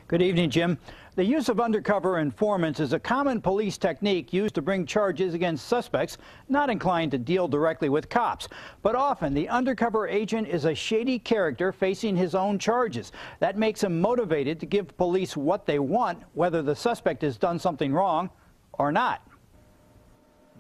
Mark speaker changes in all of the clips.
Speaker 1: Good evening, Jim. The use of undercover informants is a common police technique used to bring charges against suspects not inclined to deal directly with cops. But often, the undercover agent is a shady character facing his own charges. That makes him motivated to give police what they want, whether the suspect has done something wrong or not.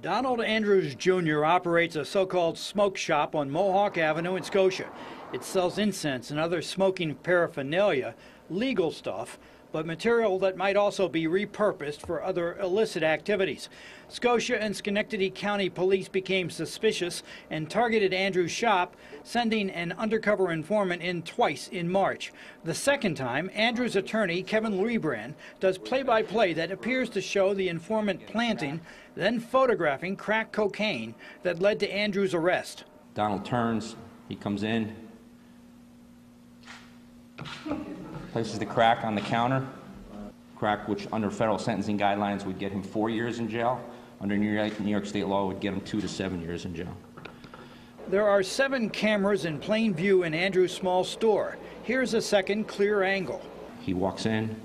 Speaker 1: Donald Andrews Jr. operates a so-called smoke shop on Mohawk Avenue in Scotia. It sells incense and other smoking paraphernalia, legal stuff, but material that might also be repurposed for other illicit activities. Scotia and Schenectady County Police became suspicious and targeted Andrews' shop, sending an undercover informant in twice in March. The second time, Andrews' attorney, Kevin Luibrand, does play-by-play that appears to show the informant planting, then photographing crack cocaine that led to Andrews' arrest.
Speaker 2: Donald turns, he comes in, places the crack on the counter, crack which under federal sentencing guidelines would get him 4 years in jail. Under New York state law would get him 2 to 7 years in jail.
Speaker 1: There are 7 cameras in plain view in Andrews' small store. Here's a second clear angle.
Speaker 2: He walks in,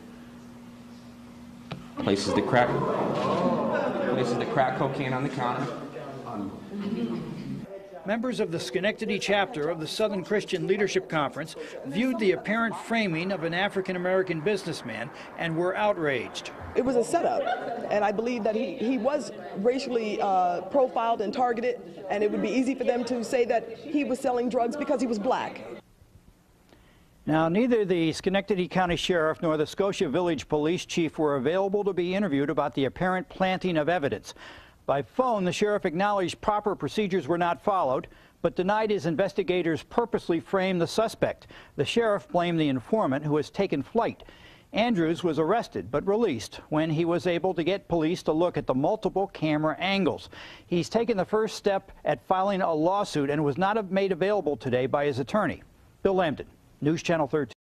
Speaker 2: places the crack cocaine on the counter.
Speaker 1: Members of the Schenectady chapter of the Southern Christian Leadership Conference viewed the apparent framing of an African-American businessman and were outraged.
Speaker 3: It was a setup, and I believe that he was racially profiled and targeted, and it would be easy for them to say that he was selling drugs because he was black.
Speaker 1: Now, neither the Schenectady County Sheriff nor the Scotia Village Police Chief were available to be interviewed about the apparent planting of evidence. By phone, the sheriff acknowledged proper procedures were not followed, but denied his investigators purposely framed the suspect. The sheriff blamed the informant, who has taken flight. Andrews was arrested but released when he was able to get police to look at the multiple camera angles. He's taken the first step at filing a lawsuit and was not made available today by his attorney. Bill Lambton, News Channel 13.